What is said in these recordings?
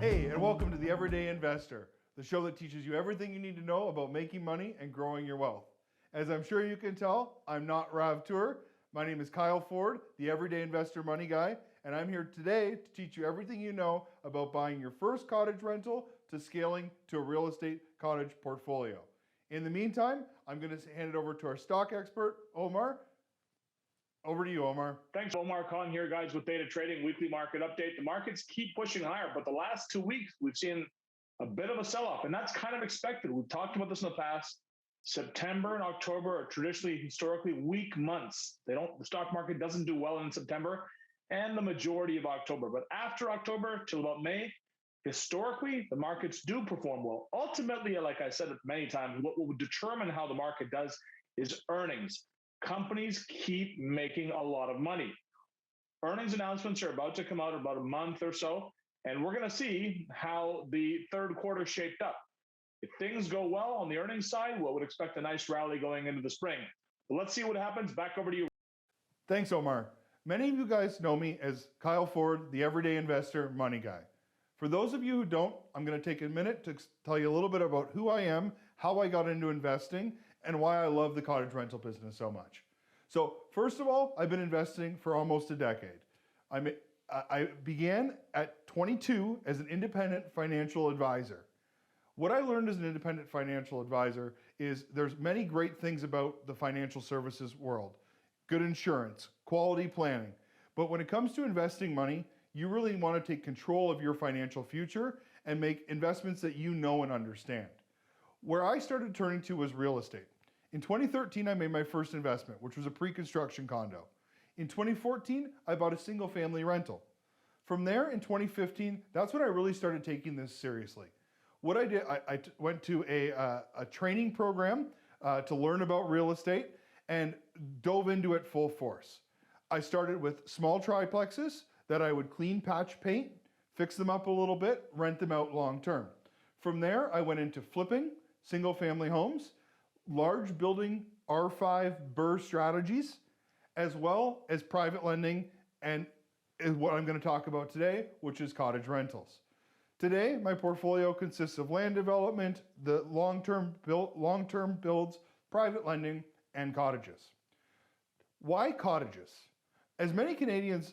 Hey, and welcome to The Everyday Investor, the show that teaches you everything you need to know about making money and growing your wealth. As I'm sure you can tell, I'm not Toor. My name is Kyle Ford, the Everyday Investor Money Guy, and I'm here today to teach you everything you know about buying your first cottage rental to scaling to a real estate cottage portfolio. In the meantime, I'm going to hand it over to our stock expert, Omar. Over to you, Omar. Thanks, Omar Khan here, guys, with Data Trading Weekly Market Update. The markets keep pushing higher, but the last 2 weeks, we've seen a bit of a sell-off, and that's kind of expected. We've talked about this in the past. September and October are traditionally, historically weak months. The stock market doesn't do well in September and the majority of October. But after October till about May, historically, the markets do perform well. Ultimately, like I said many times, what will determine how the market does is earnings. Companies keep making a lot of money. Earnings announcements are about to come out in about a month or so, and we're going to see how the third quarter shaped up. If things go well on the earnings side, we would expect a nice rally going into the spring. But let's see what happens. Back over to you. Thanks, Omar. Many of you guys know me as Kyle Ford, the Everyday Investor Money Guy. For those of you who don't, I'm going to take a minute to tell you a little bit about who I am, how I got into investing, and why I love the cottage rental business so much. So first of all, I've been investing for almost a decade. I began at 22 as an independent financial advisor. What I learned as an independent financial advisor is there's many great things about the financial services world. Good insurance, quality planning. But when it comes to investing money, you really want to take control of your financial future and make investments that you know and understand. Where I started turning to was real estate. In 2013, I made my first investment, which was a pre-construction condo. In 2014, I bought a single family rental. From there, in 2015, that's when I really started taking this seriously. What I did, I went to a training program to learn about real estate and dove into it full force. I started with small triplexes that I would clean, patch, paint, fix them up a little bit, rent them out long term. From there, I went into flipping single family homes, large building R5 BRRRR strategies, as well as private lending and what I'm going to talk about today, which is cottage rentals. Today, my portfolio consists of land development, the long-term builds, private lending, and cottages. Why cottages? As many Canadians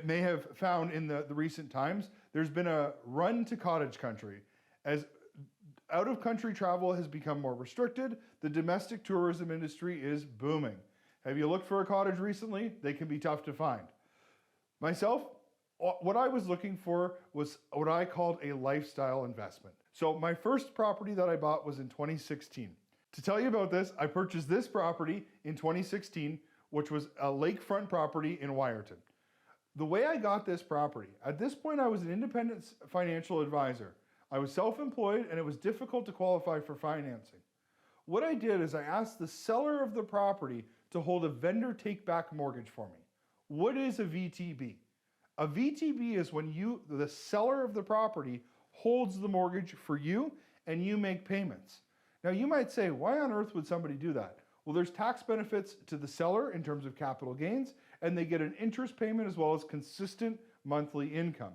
may have found in the recent times, there's been a run to cottage country. As out-of-country travel has become more restricted, the domestic tourism industry is booming. Have you looked for a cottage recently? They can be tough to find. Myself, what I was looking for was what I called a lifestyle investment. So my first property that I bought was in 2016. To tell you about this, I purchased this property in 2016, which was a lakefront property in Wyerton. The way I got this property, at this point I was an independent financial advisor. I was self-employed and it was difficult to qualify for financing. What I did is I asked the seller of the property to hold a vendor take-back mortgage for me. What is a VTB? A VTB is when the seller of the property, holds the mortgage for you and you make payments. Now you might say, why on earth would somebody do that? Well, there's tax benefits to the seller in terms of capital gains, and they get an interest payment as well as consistent monthly income.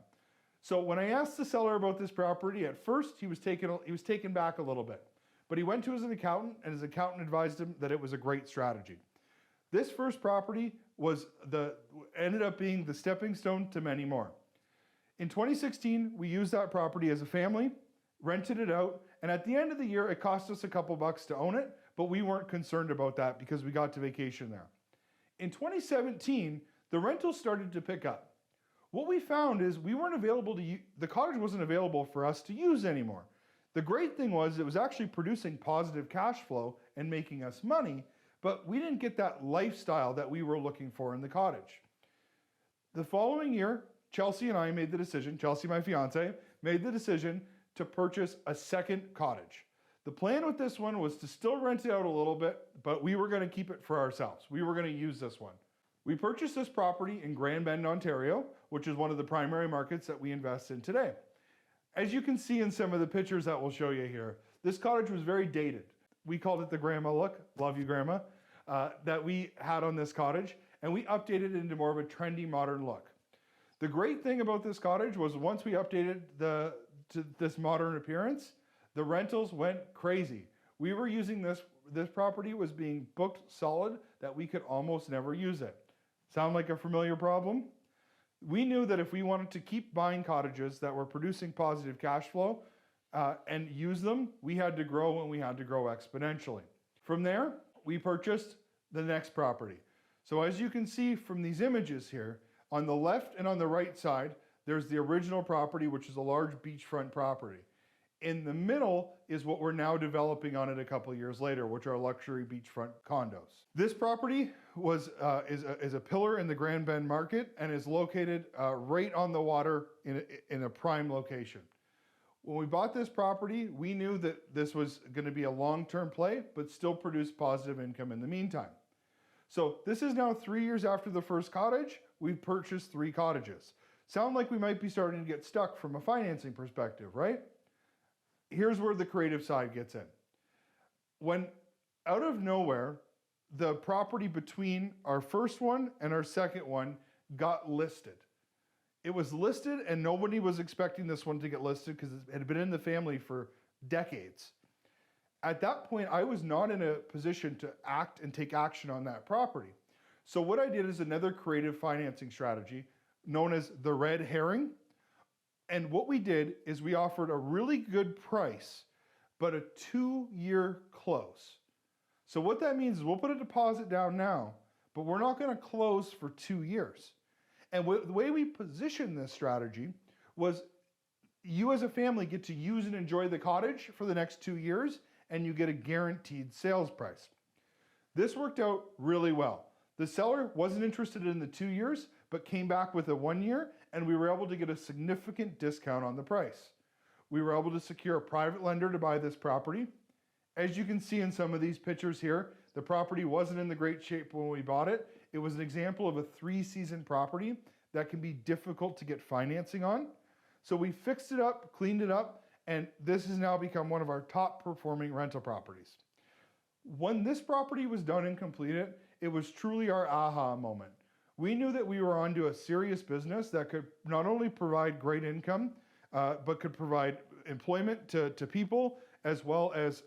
So when I asked the seller about this property, at first he was taken back a little bit. But he went to his accountant, and his accountant advised him that it was a great strategy. This first property ended up being the stepping stone to many more. In 2016, we used that property as a family, rented it out, and at the end of the year, it cost us a couple bucks to own it, but we weren't concerned about that because we got to vacation there. In 2017, the rentals started to pick up. What we found is the cottage wasn't available for us to use anymore. The great thing was it was actually producing positive cash flow and making us money, but we didn't get that lifestyle that we were looking for in the cottage. The following year, Chelsea and I made the decision, Chelsea, my fiance, made the decision to purchase a second cottage. The plan with this one was to still rent it out a little bit, but we were going to keep it for ourselves. We were going to use this one. We purchased this property in Grand Bend, Ontario, which is one of the primary markets that we invest in today. As you can see in some of the pictures that we'll show you here, this cottage was very dated. We called it the grandma look, love you grandma, that we had on this cottage, and we updated it into more of a trendy modern look. The great thing about this cottage was once we updated to this modern appearance, the rentals went crazy. We were using this property was being booked solid that we could almost never use it. Sound like a familiar problem? We knew that if we wanted to keep buying cottages that were producing positive cash flow and use them, we had to grow, and we had to grow exponentially. From there, we purchased the next property. So as you can see from these images here, on the left and on the right side, there's the original property, which is a large beachfront property. In the middle is what we're now developing on it a couple of years later, which are luxury beachfront condos. This property is a pillar in the Grand Bend market and is located right on the water in a prime location. When we bought this property, we knew that this was going to be a long-term play, but still produce positive income in the meantime. So this is now 3 years after the first cottage. We've purchased 3 cottages. Sound like we might be starting to get stuck from a financing perspective, right? Here's where the creative side gets in. When out of nowhere, the property between our first one and our second one got listed. It was listed and nobody was expecting this one to get listed because it had been in the family for decades. At that point, I was not in a position to act and take action on that property. So what I did is another creative financing strategy known as the red herring. And what we did is we offered a really good price, but a 2-year close. So what that means is we'll put a deposit down now, but we're not going to close for 2 years. And the way we positioned this strategy was you as a family get to use and enjoy the cottage for the next 2 years, and you get a guaranteed sales price. This worked out really well. The seller wasn't interested in the 2 years, but came back with a 1 year, and we were able to get a significant discount on the price. We were able to secure a private lender to buy this property. As you can see in some of these pictures here, the property wasn't in the great shape when we bought it. It was an example of a 3-season property that can be difficult to get financing on. So we fixed it up, cleaned it up, and this has now become one of our top performing rental properties. When this property was done and completed, it was truly our aha moment. We knew that we were onto a serious business that could not only provide great income, but could provide employment to people, as well as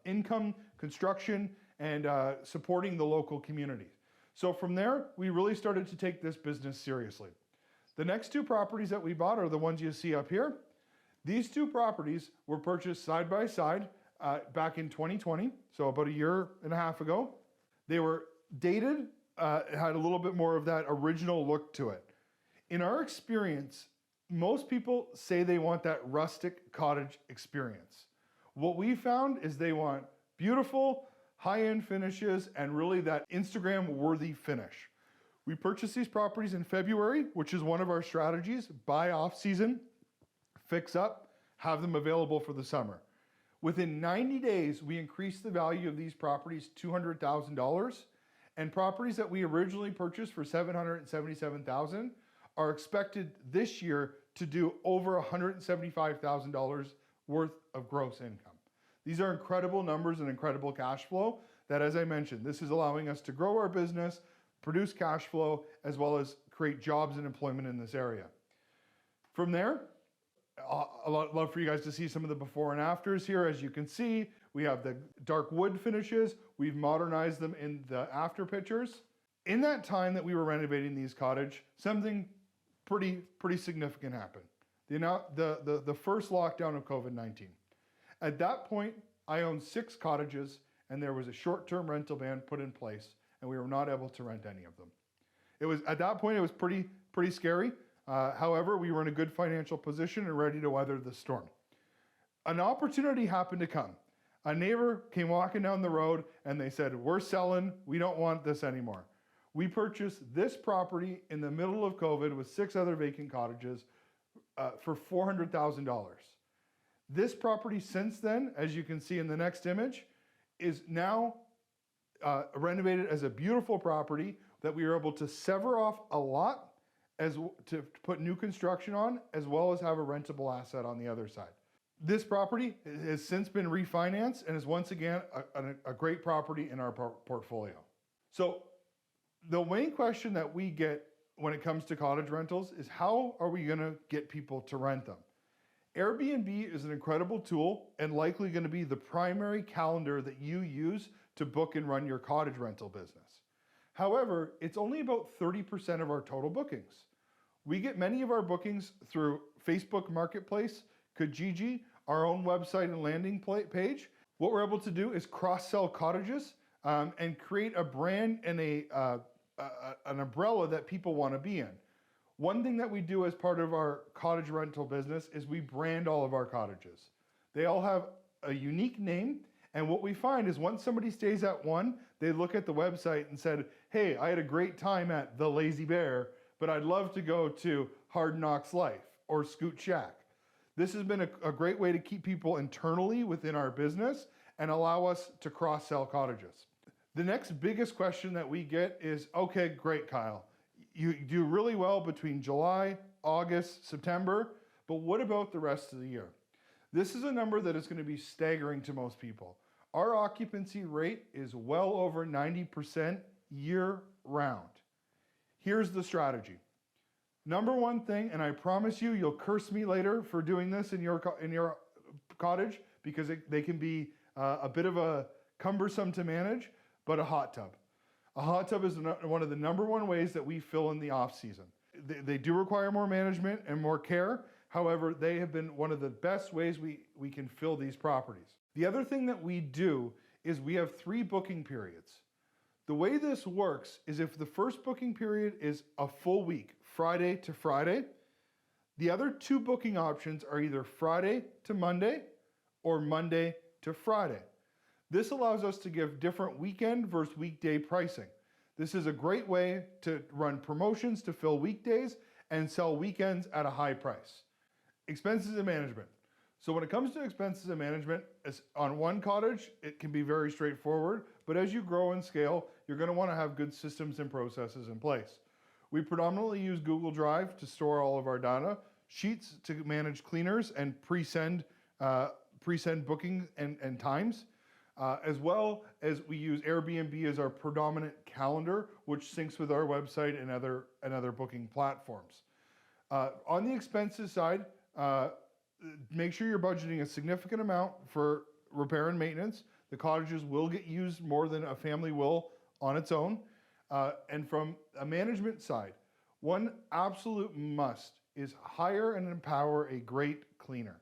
income, construction, and supporting the local community. So from there, we really started to take this business seriously. The next 2 properties that we bought are the ones you see up here. These 2 properties were purchased side by side back in 2020, so about 1.5 years ago. They were dated, had a little bit more of that original look to it. In our experience, most people say they want that rustic cottage experience. What we found is they want beautiful, high-end finishes and really that Instagram-worthy finish. We purchased these properties in February, which is one of our strategies: buy off-season, fix up, have them available for the summer. Within 90 days, we increased the value of these properties $200,000, and properties that we originally purchased for $777,000 are expected this year to do over $175,000 worth of gross income. These are incredible numbers and incredible cash flow that, as I mentioned, this is allowing us to grow our business, produce cash flow, as well as create jobs and employment in this area. From there, I'd love for you guys to see some of the before and afters here. As you can see, we have the dark wood finishes. We've modernized them in the after pictures. In that time that we were renovating these cottages, something pretty significant happened. The first lockdown of COVID-19. At that point, I owned 6 cottages, and there was a short-term rental ban put in place, and we were not able to rent any of them. At that point, it was pretty scary. However, we were in a good financial position and ready to weather the storm. An opportunity happened to come. A neighbor came walking down the road and they said, "We're selling, we don't want this anymore." We purchased this property in the middle of COVID with 6 other vacant cottages for $400,000. This property since then, as you can see in the next image, is now renovated as a beautiful property that we were able to sever off a lot to put new construction on, as well as have a rentable asset on the other side. This property has since been refinanced and is once again a great property in our portfolio. So the main question that we get when it comes to cottage rentals is how are we going to get people to rent them? Airbnb is an incredible tool and likely going to be the primary calendar that you use to book and run your cottage rental business. However, it's only about 30% of our total bookings. We get many of our bookings through Facebook Marketplace, Kijiji, our own website and landing page. What we're able to do is cross-sell cottages and create a brand and an umbrella that people want to be in. One thing that we do as part of our cottage rental business is we brand all of our cottages. They all have a unique name, and what we find is once somebody stays at one, they look at the website and said, hey, I had a great time at the Lazy Bear, but I'd love to go to Hard Knocks Life or Scoot Shack. This has been a great way to keep people internally within our business and allow us to cross-sell cottages. The next biggest question that we get is, okay, great, Kyle. You do really well between July, August, September, but what about the rest of the year? This is a number that is going to be staggering to most people. Our occupancy rate is well over 90% year round. Here's the strategy. Number one thing, and I promise you, you'll curse me later for doing this in your cottage because they can be a bit of a cumbersome to manage, but a hot tub. A hot tub is one of the number one ways that we fill in the off season. They do require more management and more care. However, they have been one of the best ways we can fill these properties. The other thing that we do is we have 3 booking periods. The way this works is if the first booking period is a full week, Friday to Friday, the other 2 booking options are either Friday to Monday or Monday to Friday. This allows us to give different weekend versus weekday pricing. This is a great way to run promotions to fill weekdays and sell weekends at a high price. Expenses and management. So when it comes to expenses and management, on one cottage, it can be very straightforward, but as you grow and scale, you're going to want to have good systems and processes in place. We predominantly use Google Drive to store all of our data, Sheets to manage cleaners and pre-send booking and times. As well as we use Airbnb as our predominant calendar, which syncs with our website and other booking platforms. On the expenses side, make sure you're budgeting a significant amount for repair and maintenance. The cottages will get used more than a family will on its own. And from a management side, one absolute must is hire and empower a great cleaner.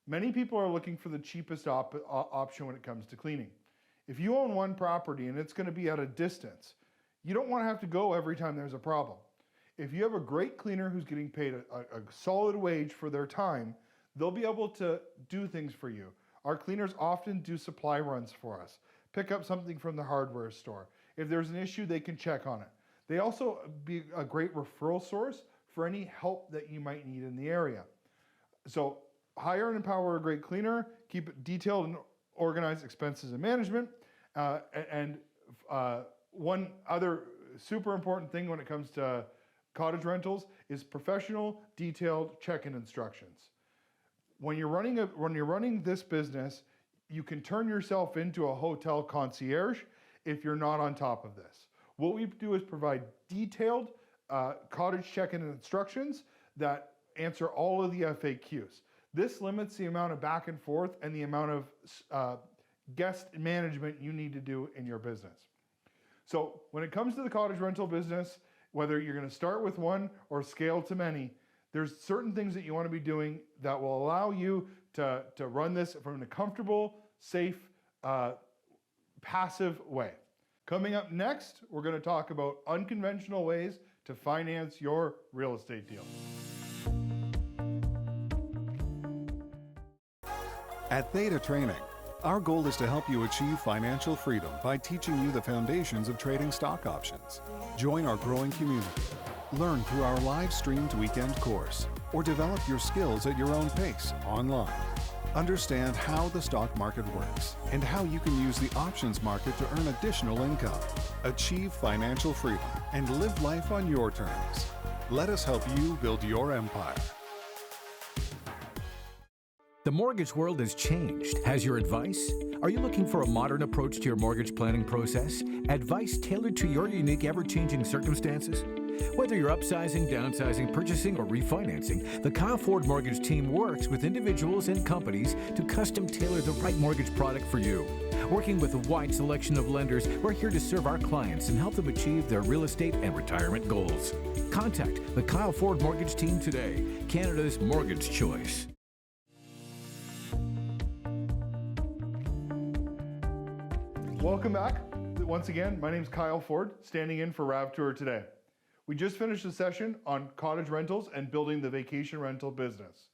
Many people are looking for the cheapest option when it comes to cleaning. If you own one property and it's going to be at a distance, you don't want to have to go every time there's a problem. If you have a great cleaner who's getting paid a solid wage for their time, they'll be able to do things for you. Our cleaners often do supply runs for us, pick up something from the hardware store. If there's an issue, they can check on it. They also be a great referral source for any help that you might need in the area. So hire and empower a great cleaner, keep it detailed and organized expenses and management. One other super important thing when it comes to cottage rentals is professional, detailed check-in instructions. When you're running this business, you can turn yourself into a hotel concierge if you're not on top of this. What we do is provide detailed cottage check-in instructions that answer all of the FAQs. This limits the amount of back and forth and the amount of guest management you need to do in your business. So when it comes to the cottage rental business, whether you're going to start with one or scale to many, there's certain things that you want to be doing that will allow you to run this from a comfortable, safe, passive way. Coming up next, we're going to talk about unconventional ways to finance your real estate deal. At Theta Training, our goal is to help you achieve financial freedom by teaching you the foundations of trading stock options. Join our growing community. Learn through our live-streamed weekend course, or develop your skills at your own pace online. Understand how the stock market works and how you can use the options market to earn additional income. Achieve financial freedom and live life on your terms. Let us help you build your empire. The mortgage world has changed. Has your advice? Are you looking for a modern approach to your mortgage planning process? Advice tailored to your unique, ever-changing circumstances? Whether you're upsizing, downsizing, purchasing, or refinancing, the Kyle Ford Mortgage team works with individuals and companies to custom tailor the right mortgage product for you. Working with a wide selection of lenders, we're here to serve our clients and help them achieve their real estate and retirement goals. Contact the Kyle Ford Mortgage team today, Canada's mortgage choice. Welcome back. Once again, my name is Kyle Ford, standing in for Rav Toor today. We just finished a session on cottage rentals and building the vacation rental business.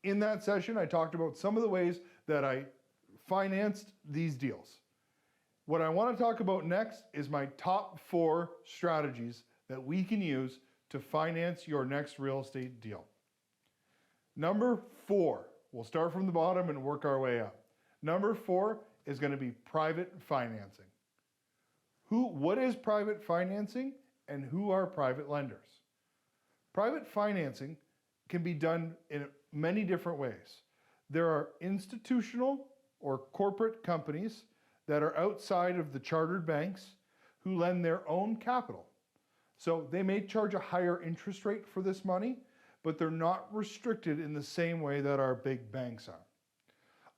In that session, I talked about some of the ways that I financed these deals. What I want to talk about next is my top 4 strategies that we can use to finance your next real estate deal. Number 4, we'll start from the bottom and work our way up. Number 4 is going to be private financing. What is private financing and who are private lenders? Private financing can be done in many different ways. There are institutional or corporate companies that are outside of the chartered banks who lend their own capital. So they may charge a higher interest rate for this money, but they're not restricted in the same way that our big banks are.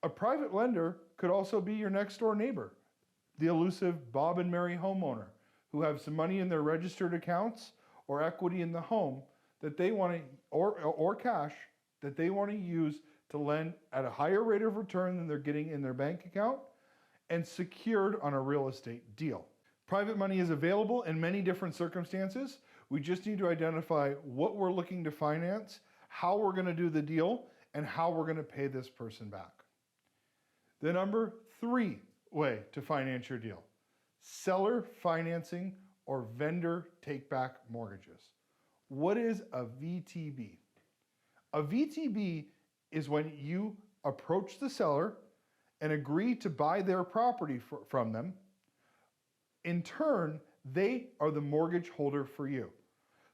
A private lender could also be your next door neighbor, the elusive Bob and Mary homeowner who have some money in their registered accounts or equity in the home that they want to, or cash that they want to use to lend at a higher rate of return than they're getting in their bank account and secured on a real estate deal. Private money is available in many different circumstances. We just need to identify what we're looking to finance, how we're going to do the deal, and how we're going to pay this person back. The number 3 way to finance your deal: seller financing or vendor take-back mortgages. What is a VTB? A VTB is when you approach the seller and agree to buy their property from them. In turn, they are the mortgage holder for you.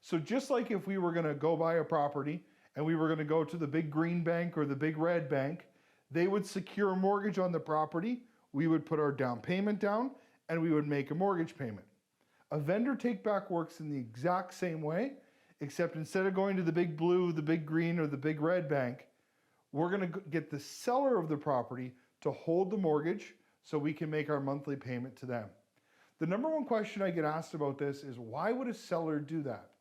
So just like if we were going to go buy a property and we were going to go to the big green bank or the big red bank, they would secure a mortgage on the property, we would put our down payment down, and we would make a mortgage payment. A vendor take-back works in the exact same way, except instead of going to the big blue, the big green, or the big red bank, we're going to get the seller of the property to hold the mortgage so we can make our monthly payment to them. The number 1 question I get asked about this is, why would a seller do that?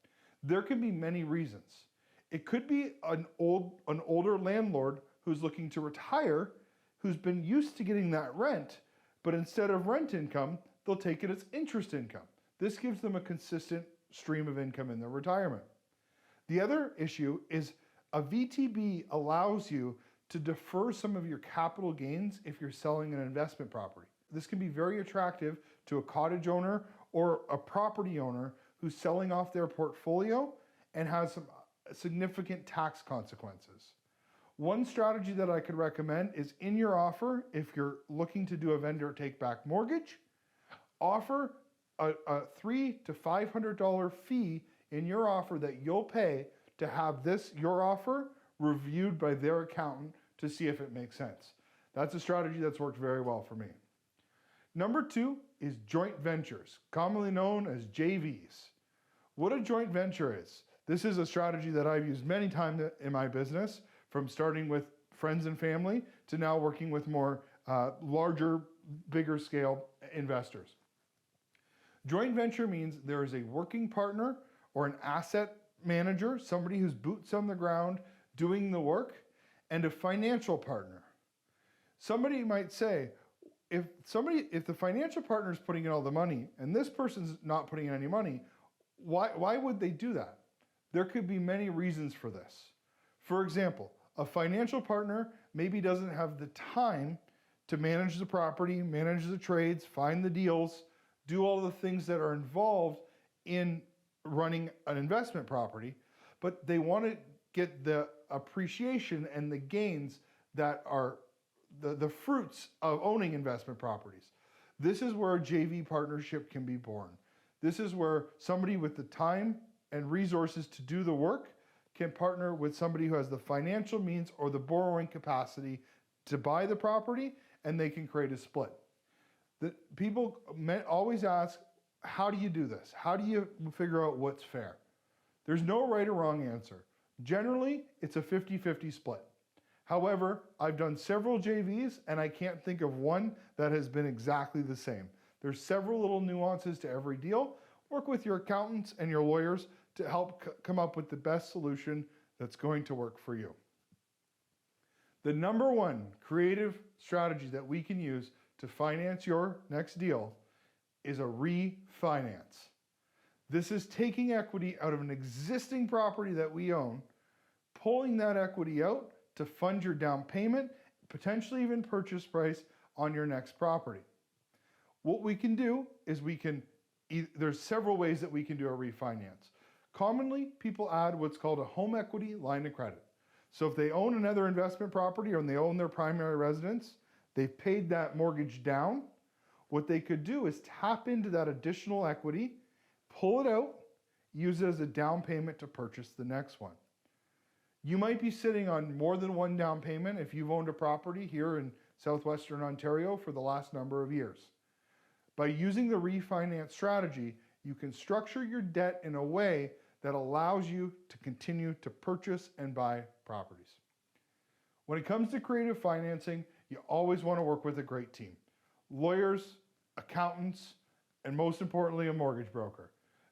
There can be many reasons. It could be an older landlord who's looking to retire, who's been used to getting that rent, but instead of rent income, they'll take it as interest income. This gives them a consistent stream of income in their retirement. The other issue is a VTB allows you to defer some of your capital gains if you're selling an investment property. This can be very attractive to a cottage owner or a property owner who's selling off their portfolio and has some significant tax consequences. One strategy that I could recommend is in your offer, if you're looking to do a vendor take-back mortgage, offer a $300 to $500 fee in your offer that you'll pay to have your offer reviewed by their accountant to see if it makes sense. That's a strategy that's worked very well for me. Number 2 is joint ventures, commonly known as JVs. What a joint venture is: this is a strategy that I've used many times in my business, from starting with friends and family to now working with more larger, bigger scale investors. Joint venture means there is a working partner or an asset manager, somebody who's boots on the ground doing the work, and a financial partner. Somebody might say, if the financial partner is putting in all the money and this person's not putting in any money, why would they do that? There could be many reasons for this. For example, a financial partner maybe doesn't have the time to manage the property, manage the trades, find the deals, do all the things that are involved in running an investment property, but they want to get the appreciation and the gains that are the fruits of owning investment properties. This is where a JV partnership can be born. This is where somebody with the time and resources to do the work can partner with somebody who has the financial means or the borrowing capacity to buy the property, and they can create a split. People always ask, how do you do this? How do you figure out what's fair? There's no right or wrong answer. Generally, it's a 50-50 split. However, I've done several JVs and I can't think of one that has been exactly the same. There's several little nuances to every deal. Work with your accountants and your lawyers to help come up with the best solution that's going to work for you. The number one creative strategy that we can use to finance your next deal is a refinance. This is taking equity out of an existing property that we own, pulling that equity out to fund your down payment, potentially even purchase price on your next property. What we can do is there's several ways that we can do a refinance. Commonly, people add what's called a home equity line of credit. So if they own another investment property or they own their primary residence, they've paid that mortgage down. What they could do is tap into that additional equity, pull it out, use it as a down payment to purchase the next one. You might be sitting on more than one down payment if you've owned a property here in southwestern Ontario for the last number of years. By using the refinance strategy, you can structure your debt in a way that allows you to continue to purchase and buy properties. When it comes to creative financing, you always want to work with a great team. Lawyers, accountants, and most importantly, a mortgage broker.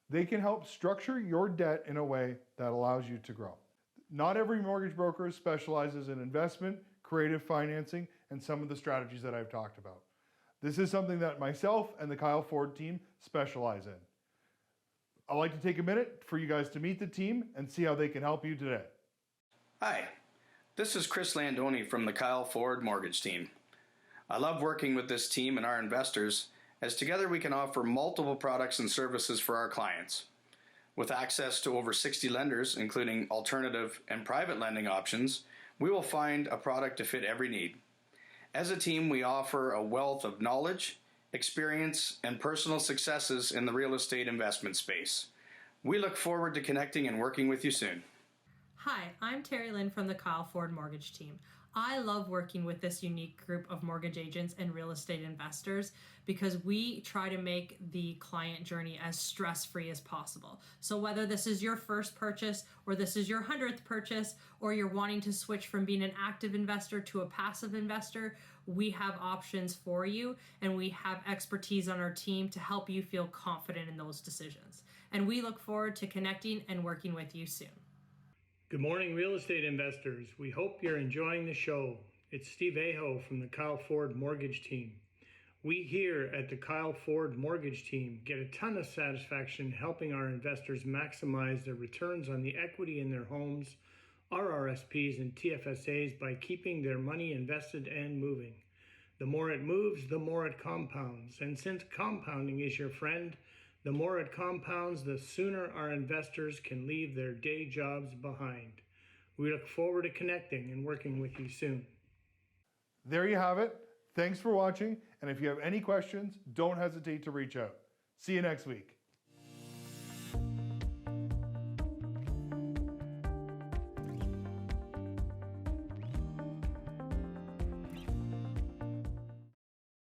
They can help structure your debt in a way that allows you to grow. Not every mortgage broker specializes in investment, creative financing, and some of the strategies that I've talked about. This is something that myself and the Kyle Ford team specialize in. I'd like to take a minute for you guys to meet the team and see how they can help you today. Hi, this is Chris Landoni from the Kyle Ford Mortgage Team. I love working with this team and our investors, as together we can offer multiple products and services for our clients. With access to over 60 lenders, including alternative and private lending options, we will find a product to fit every need. As a team, we offer a wealth of knowledge, experience, and personal successes in the real estate investment space. We look forward to connecting and working with you soon. Hi, I'm Terry Lynn from the Kyle Ford Mortgage Team. I love working with this unique group of mortgage agents and real estate investors because we try to make the client journey as stress-free as possible. So whether this is your first purchase or this is your 100th purchase or you're wanting to switch from being an active investor to a passive investor, we have options for you and we have expertise on our team to help you feel confident in those decisions. And we look forward to connecting and working with you soon. Good morning, real estate investors. We hope you're enjoying the show. It's Steve Aho from the Kyle Ford Mortgage Team. We here at the Kyle Ford Mortgage Team get a ton of satisfaction helping our investors maximize their returns on the equity in their homes, RRSPs, and TFSAs by keeping their money invested and moving. The more it moves, the more it compounds. And since compounding is your friend, the more it compounds, the sooner our investors can leave their day jobs behind. We look forward to connecting and working with you soon. There you have it. Thanks for watching. And if you have any questions, don't hesitate to reach out. See you next week.